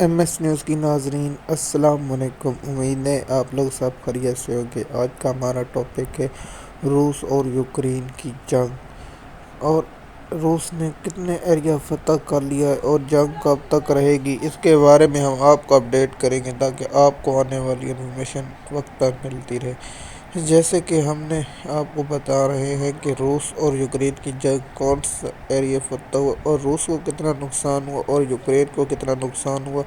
M S news کی ناظرین السلام علیکم۔ امید ہے آپ لوگ سب خیریت سے ہوں گے۔ آج کا ہمارا ٹاپک ہے روس اور یوکرین کی جنگ، اور روس نے کتنے ایریا فتح کر لیا ہے اور جنگ کب تک رہے گی، اس کے بارے میں ہم آپ کو اپڈیٹ کریں گے تاکہ آپ کو آنے والی انفارمیشن وقت پر ملتی رہے۔ جیسے کہ ہم نے آپ کو بتا رہے ہیں کہ روس اور یوکرین کی جنگ کون سا ایریا فتح ہوا اور روس کو کتنا نقصان ہوا اور یوکرین کو کتنا نقصان ہوا،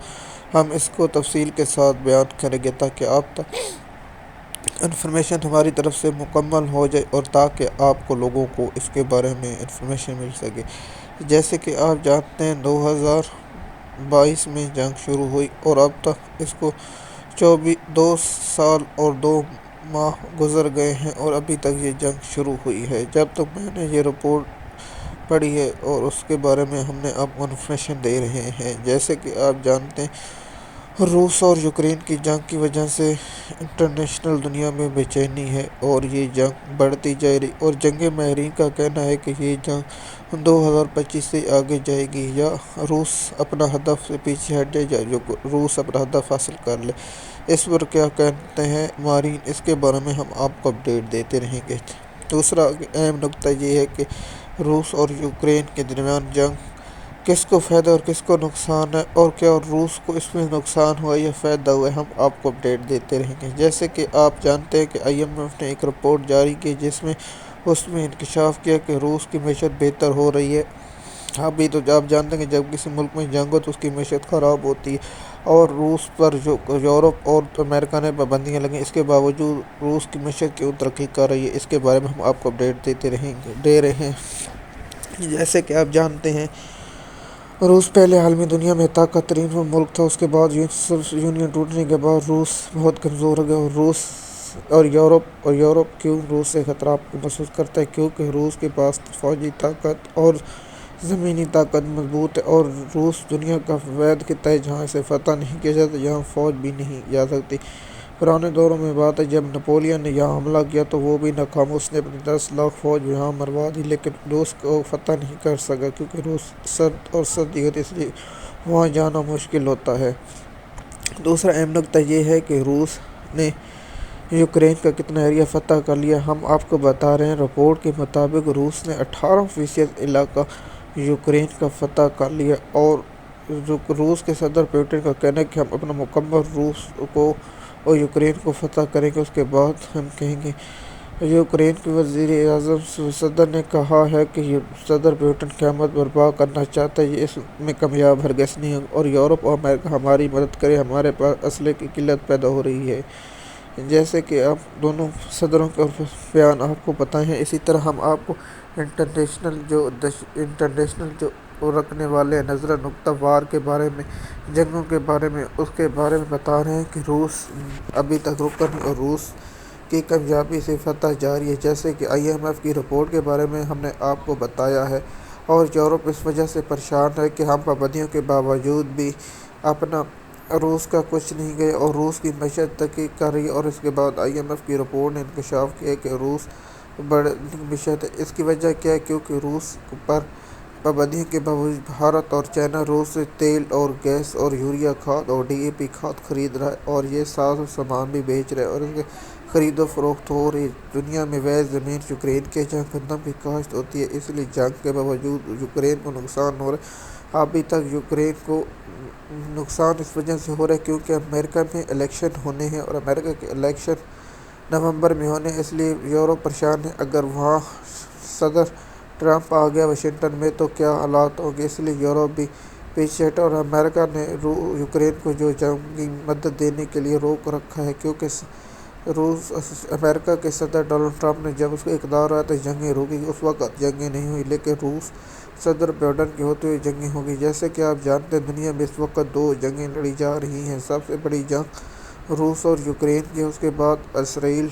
ہم اس کو تفصیل کے ساتھ بیان کریں گے تاکہ آپ تک انفارمیشن ہماری طرف سے مکمل ہو جائے اور تاکہ آپ کو لوگوں کو اس کے بارے میں انفارمیشن مل سکے۔ جیسے کہ آپ جانتے ہیں 2022 میں جنگ شروع ہوئی اور اب تک اس کو 2 سال اور 2 ماہ گزر گئے ہیں اور ابھی تک یہ جنگ شروع ہوئی ہے۔ جب تک میں نے یہ رپورٹ پڑھی ہے اور اس کے بارے میں ہم نے آپ کو انفارمیشن دے رہے ہیں۔ جیسے کہ آپ جانتے ہیں روس اور یوکرین کی جنگ کی وجہ سے انٹرنیشنل دنیا میں بے چینی ہے اور یہ جنگ بڑھتی جا رہی، اور جنگ ماہرین کا کہنا ہے کہ یہ جنگ 2025 سے آگے جائے گی یا روس اپنا ہدف سے پیچھے ہٹ جائے یا روس اپنا ہدف حاصل کر لے۔ اس پر کیا کہتے ہیں ماہرین، اس کے بارے میں ہم آپ کو اپڈیٹ دیتے رہیں گے۔ دوسرا اہم نکتہ یہ ہے کہ روس اور یوکرین کے درمیان جنگ کس کو فائدہ اور کس کو نقصان ہے، اور کیا روس کو اس میں نقصان ہوا یا فائدہ ہوا ہے، ہم آپ کو اپڈیٹ دیتے رہیں گے۔ جیسے کہ آپ جانتے ہیں کہ آئی ایم ایف نے ایک رپورٹ جاری کی جس میں اس میں انکشاف کیا کہ روس کی معیشت بہتر ہو رہی ہے۔ ابھی تو آپ جانتے ہیں کہ جب کسی ملک میں جنگ ہو تو اس کی معیشت خراب ہوتی ہے، اور روس پر جو یورپ اور امریکہ نے پابندیاں لگیں، اس کے باوجود روس کی معیشت کیوں ترقی کر رہی ہے، اس کے بارے میں ہم آپ کو اپڈیٹ دے رہے ہیں۔ جیسے کہ آپ جانتے ہیں روس پہلے عالمی دنیا میں طاقت ترین ملک تھا، اس کے بعد یونین ٹوٹنے کے بعد روس بہت کمزور ہو گیا، اور یورپ کیوں روس سے خطرات محسوس کرتا ہے، کیونکہ روس کے پاس فوجی طاقت اور زمینی طاقت مضبوط ہے، اور روس دنیا کا واحد خطہ ہے جہاں اسے فتح نہیں کیا جاتا، یہاں فوج بھی نہیں جا سکتی۔ پرانے دوروں میں بات ہے جب نپولین نے یہاں حملہ کیا تو وہ بھی ناکام، اس نے اپنی 10 لاکھ فوج یہاں مروا دی، لیکن روس کو فتح نہیں کر سکا کیونکہ روس سرد اور سردی ہوتی ہے، اس لیے وہاں جانا مشکل ہوتا ہے۔ دوسرا اہم نکتہ یہ ہے کہ روس نے یوکرین کا کتنا ایریا فتح کر لیا، ہم آپ کو بتا رہے ہیں۔ رپورٹ کے مطابق روس نے 18% علاقہ یوکرین کا فتح کر لیا، اور روس کے صدر پوٹن کا کہنا ہے کہ ہم اپنا مکمل روس کو اور یوکرین کو فتح کریں گے، اس کے بعد ہم کہیں گے۔ یوکرین کے وزیر اعظم صدر نے کہا ہے کہ صدر پوٹن قیامت برپا کرنا چاہتا ہے، یہ اس میں کامیاب ہرگز نہیں ہوگا، اور یورپ اور امریکہ ہماری مدد کرے، ہمارے پاس اسلحے کی قلت پیدا ہو رہی ہے۔ جیسے کہ آپ دونوں صدروں کا بیان آپ کو پتہ ہے، اسی طرح ہم آپ کو انٹرنیشنل جو رکھنے والے نظر نقطہ وار کے بارے میں، جنگوں کے بارے میں، اس کے بارے میں بتا رہے ہیں کہ روس ابھی تک رکا نہیں اور روس کی کامیابی سے فتح جاری ہے۔ جیسے کہ آئی ایم ایف کی رپورٹ کے بارے میں ہم نے آپ کو بتایا ہے، اور یورپ اس وجہ سے پریشان ہے کہ ہم پابندیوں کے باوجود بھی اپنا روس کا کچھ نہیں گئے اور روس کی معیشت ترقی کر رہی ہے، اور اس کے بعد آئی ایم ایف کی رپورٹ نے انکشاف کیا کہ روس بڑی معیشت ہے۔ اس کی وجہ کیا ہے؟ کیونکہ روس پر پابندیوں کے باوجود بھارت اور چائنا روس سے تیل اور گیس اور یوریا کھاد اور ڈی اے پی کھاد خرید رہا ہے، اور یہ ساز و سامان بھی بیچ رہا ہے، اور اس کی خرید و فروخت ہو رہی ہے۔ دنیا میں ویسٹ زمین یوکرین کے جہاں گندم کی کاشت ہوتی ہے، اس لیے جنگ کے باوجود یوکرین کو نقصان ہو رہا ہے۔ ابھی تک یوکرین کو نقصان اس وجہ سے ہو رہا ہے کیونکہ امریکہ میں الیکشن ہونے ہیں، اور امریکہ کے الیکشن نومبر میں ہونے ہیں، اس لیے یورپ پریشان ہے۔ اگر وہاں صدر ٹرمپ آ گیا واشنگٹن میں تو کیا حالات ہوں گے، اس لیے یورپ بھی پیچھے ہٹا، اور امریکہ نے یوکرین کو جو جنگی مدد دینے کے لیے روک رکھا ہے، کیونکہ امریکہ کے صدر ڈونلڈ ٹرمپ نے جب اس کو اقتدار آیا تو جنگیں روکی، اس وقت جنگیں نہیں ہوئی، لیکن روس صدر بائیڈن کے ہوتے ہوئے جنگیں ہو گئی۔ جیسے کہ آپ جانتے ہیں دنیا میں اس وقت 2 جنگیں لڑی جا رہی ہیں، سب سے بڑی جنگ روس اور یوکرین کی ہے، اس کے بعد اسرائیل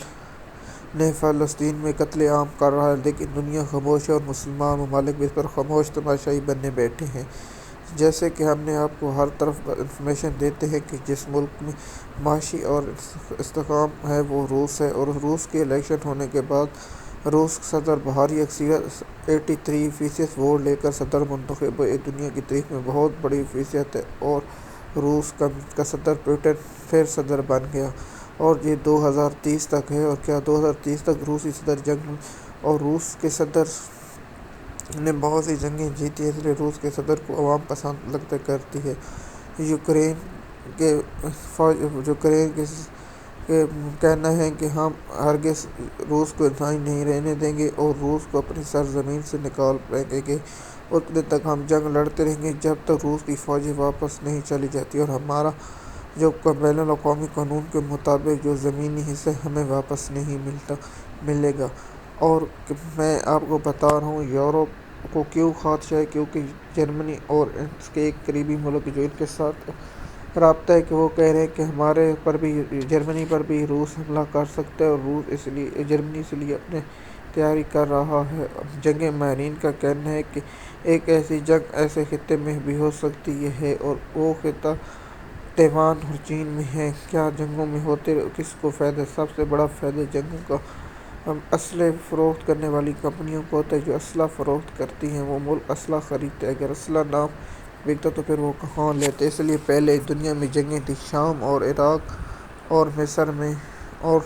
نے فلسطین میں قتل عام کر رہا ہے، لیکن دنیا خاموش ہے اور مسلمان ممالک بھی اس پر خاموش تماشائی بننے بیٹھے ہیں۔ جیسے کہ ہم نے آپ کو ہر طرف انفارمیشن دیتے ہیں کہ جس ملک میں معاشی اور استحکام ہے وہ روس ہے، اور روس کے الیکشن ہونے کے بعد روس صدر بھاری اکثریت 83% ووٹ لے کر صدر منتخب ہوئے۔ دنیا کی تاریخ میں بہت بڑی فیصد ہے، اور روس کا صدر پوٹن پھر صدر بن گیا، اور یہ 2030 تک ہے۔ اور کیا 2030 تک روسی صدر جنگ، اور روس کے صدر نے بہت سی جنگیں جیتی ہیں، اس لیے روس کے صدر کو عوام پسند لگتا کرتی ہے۔ یوکرین کے کہنا ہے کہ ہم ہرگز روس کو نہیں رہنے دیں گے اور روس کو اپنی سرزمین سے نکال پھینکیں گے، اور اتنے تک ہم جنگ لڑتے رہیں گے جب تک روس کی فوجیں واپس نہیں چلی جاتی اور ہمارا جو بین الاقوامی قانون کے مطابق جو زمینی حصہ ہمیں واپس نہیں ملے گا۔ اور میں آپ کو بتا رہا ہوں یورپ کو کیوں خدشہ ہے، کیونکہ جرمنی اور اس کے ایک قریبی ملک جو ان کے ساتھ رابطہ ہے، کہ وہ کہہ رہے ہیں کہ ہمارے پر بھی، جرمنی پر بھی روس حملہ کر سکتا ہے، اور جرمنی اس لیے اپنے تیاری کر رہا ہے۔ جنگ ماہرین کا کہنا ہے کہ ایک ایسی جنگ ایسے خطے میں بھی ہو سکتی ہے، اور وہ خطہ تیوان اور چین میں ہے۔ کیا جنگوں میں ہوتے کس کو فائدہ؟ سب سے بڑا فائدہ جنگوں کا اسلحے فروخت کرنے والی کمپنیوں کو ہوتا ہے، جو اسلحہ فروخت کرتی ہیں۔ وہ ملک اسلحہ خریدتے ہیں، اگر اسلحہ نہ بکتا تو پھر وہ کہاں لیتے؟ اس لیے پہلے دنیا میں جنگیں تھیں شام اور عراق اور مصر میں اور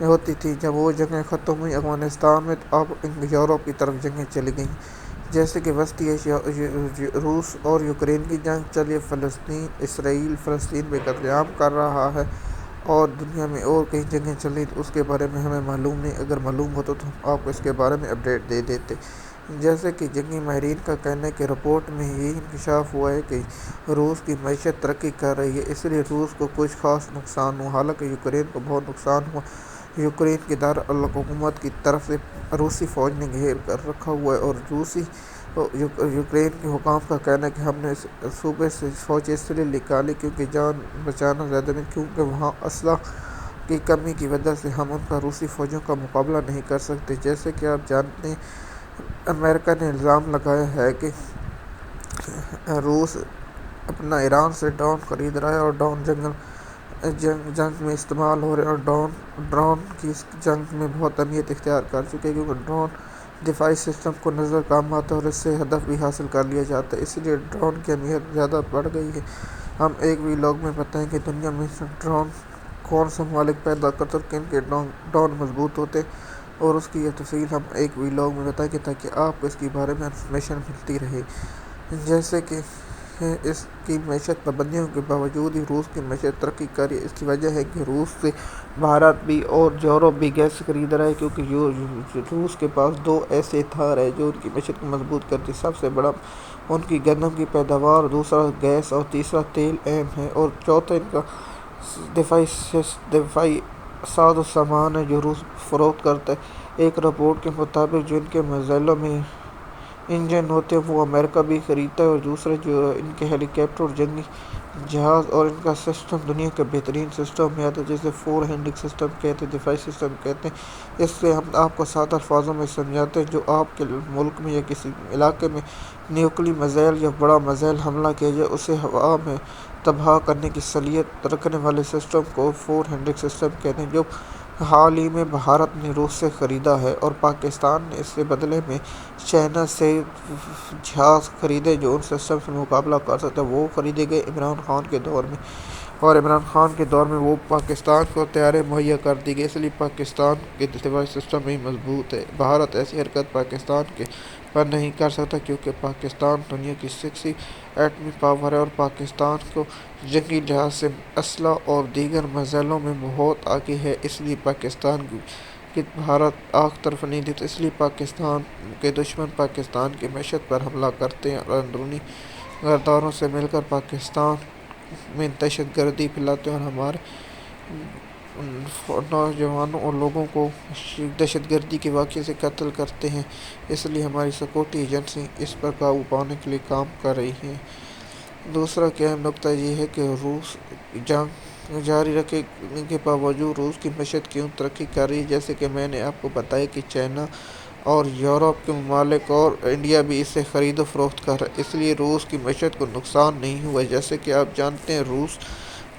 ہوتی تھی۔ جب وہ جنگیں ختم ہوئیں افغانستان میں، تو اب یورپ کی طرف جنگیں چلی گئیں، جیسے کہ وسطی ایشیا، روس اور یوکرین کی جنگ چلی ہے، اسرائیل فلسطین پہ قتل عام کر رہا ہے، اور دنیا میں اور کئی جنگیں چلی، اس کے بارے میں ہمیں معلوم نہیں۔ اگر معلوم ہوتا تو ہم آپ کو اس کے بارے میں اپڈیٹ دے دیتے۔ جیسے کہ جنگی ماہرین کا کہنا ہے کہ رپورٹ میں یہ انکشاف ہوا ہے کہ روس کی معیشت ترقی کر رہی ہے، اس لیے روس کو کچھ خاص نقصان ہوا، حالانکہ یوکرین کو بہت نقصان ہوا۔ یوکرین کے دارالحکومت کی طرف سے روسی فوج نے گھیر کر رکھا ہوا ہے، اور یوکرین کے حکام کا کہنا ہے کہ ہم نے صوبے سے فوجیں اس لیے نکالی کیونکہ جان بچانا زیادہ نہیں، کیونکہ وہاں اسلحہ کی کمی کی وجہ سے ہم ان کا روسی فوجوں کا مقابلہ نہیں کر سکتے۔ جیسے کہ آپ جانتے ہیں امریکہ نے الزام لگایا ہے کہ روس اپنا ایران سے ڈرون خرید رہا ہے، اور ڈرون جنگ میں استعمال ہو رہے ہیں، اور ڈرون کی اس جنگ میں بہت اہمیت اختیار کر چکے ہیں، کیونکہ ڈرون دفاعی سسٹم کو نظر کام آتا ہے اور اس سے ہدف بھی حاصل کر لیا جاتا ہے، اس لیے ڈرون کی اہمیت زیادہ بڑھ گئی ہے۔ ہم ایک ویلاگ میں بتائیں کہ دنیا میں ڈرون کون سے ممالک پیدا کرتے ہیں اور کن کے ڈرون مضبوط ہوتے ہیں، اور اس کی یہ تفصیل ہم ایک ویلاگ میں بتائیں گے تاکہ آپ کو اس کے بارے میں انفارمیشن ملتی رہے۔ جیسے کہ اس کی معیشت پابندیوں کے باوجود ہی روس کی معیشت ترقی کر رہی ہے۔ اس کی وجہ ہے کہ روس سے بھارت بھی اور یورپ بھی گیس خرید رہا ہے، کیونکہ روس کے پاس دو ایسے ہتھیار ہیں جو ان کی معیشت کو مضبوط کرتی ہے۔ سب سے بڑا ان کی گندم کی پیداوار، دوسرا گیس، اور تیسرا تیل اہم ہے، اور چوتھا ان کا دفاعی ساز و سامان ہے جو روس فروخت کرتا ہے۔ ایک رپورٹ کے مطابق جو ان کے میزائلوں میں انجن ہوتے ہیں وہ امریکہ بھی خریدتا ہے، اور دوسرے جو ان کے ہیلی کاپٹر اور جنگی جہاز اور ان کا سسٹم دنیا کا بہترین سسٹم میں آتا ہے، جسے فور ہینڈنگ سسٹم کہتے ہیں، دفاعی سسٹم کہتے ہیں۔ اس سے ہم آپ کو سادہ الفاظوں میں سمجھاتے ہیں، جو آپ کے ملک میں یا کسی علاقے میں نیوکلی میزائل یا بڑا میزائل حملہ کیا جائے، اسے ہوا میں تباہ کرنے کی صلاحیت رکھنے والے سسٹم کو فور ہینڈنگ سسٹم کہتے ہیں، جو حال ہی میں بھارت نے روس سے خریدا ہے، اور پاکستان نے اس سے بدلے میں چائنا سے جہاز خریدے جو ان سسٹم سے مقابلہ کر سکتے ہیں۔ وہ خریدے گئے عمران خان کے دور میں، اور عمران خان کے دور میں وہ پاکستان کو طیارے مہیا کر دی گئی، اس لیے پاکستان کے دفاعی سسٹم بھی مضبوط ہے۔ بھارت ایسی حرکت پاکستان کے پر نہیں کر سکتا، کیونکہ پاکستان دنیا کی 6 ایٹمی پاور ہے، اور پاکستان کو جنگی لحاظ سے اسلحہ اور دیگر میزائلوں میں بہت آگے ہے، اس لیے پاکستان کی بھارت آنکھ طرف نہیں دیتا، اس لیے پاکستان کے دشمن پاکستان کی معیشت پر حملہ کرتے ہیں، اور اندرونی غداروں سے مل کر پاکستان میں دہشت گردی پھیلاتے ہیں، اور ہمارے نوجوانوں اور لوگوں کو دہشت گردی کے واقعے سے قتل کرتے ہیں۔ اس لیے ہماری سیکورٹی ایجنسی اس پر قابو پانے کے لیے کام کر رہی ہیں۔ دوسرا اہم نکتہ یہ ہے کہ روس جنگ جاری رکھنے کے باوجود روس کی معیشت کیوں ترقی کر رہی ہے؟ جیسے کہ میں نے آپ کو بتایا کہ چائنا اور یورپ کے ممالک اور انڈیا بھی اس سے خرید و فروخت کر رہا ہے، اس لیے روس کی معیشت کو نقصان نہیں ہوا۔ جیسے کہ آپ جانتے ہیں روس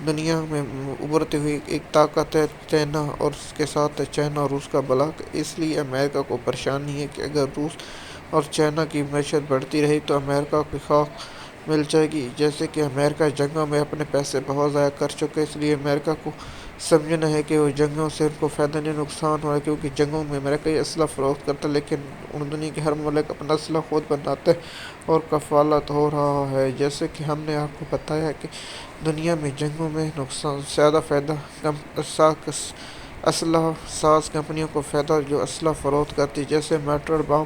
دنیا میں ابھرتی ہوئی ایک طاقت ہے، چائنا، اور اس کے ساتھ ہے چائنا اور روس کا بلاک، اس لیے امریکہ کو پریشانی ہے کہ اگر روس اور چائنا کی معیشت بڑھتی رہی تو امریکہ کی خاک مل جائے گی۔ جیسے کہ امریکہ جنگوں میں اپنے پیسے بہت ضائع کر چکے، اس لیے امریکہ کو سمجھنا ہے کہ وہ جنگوں سے ان کو فائدہ نہیں نقصان ہوا ہے، کیونکہ جنگوں میں امریکہ یہ اسلحہ فروخت کرتا ہے، لیکن دنیا کے ہر ملک اپنا اسلحہ خود بناتے اور کفالت ہو رہا ہے۔ جیسے کہ ہم نے آپ کو بتایا کہ دنیا میں جنگوں میں نقصان زیادہ فائدہ اسلحہ ساز کمپنیوں کو فائدہ جو اسلحہ فروخت کرتی، جیسے میٹر بم،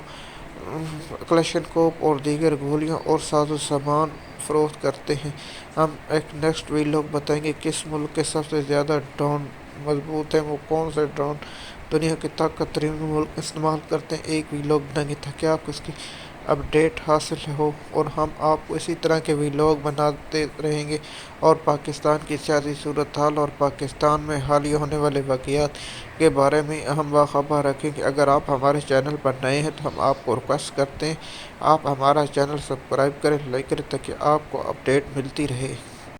کلاشنکوف اور دیگر گولیاں اور ساز و سامان فروخت کرتے ہیں۔ ہم ایک نیکسٹ ویلوگ بتائیں گے کس ملک کے سب سے زیادہ ڈرون مضبوط ہیں، وہ کون سے ڈرون دنیا کے طاقت ترین ملک استعمال کرتے ہیں۔ ایک ویلوگ بنائیں گے تاکہ آپ کو اس کی اپڈیٹ حاصل ہو، اور ہم آپ کو اسی طرح کے ویلوگ بناتے رہیں گے، اور پاکستان کی سیاسی صورتحال اور پاکستان میں حالیہ ہونے والے واقعات کے بارے میں ہم باخبر رکھیں گے۔ اگر آپ ہمارے چینل پر نئے ہیں تو ہم آپ کو ریکویسٹ کرتے ہیں آپ ہمارا چینل سبسکرائب کریں، لائک کریں، تاکہ آپ کو اپڈیٹ ملتی رہے۔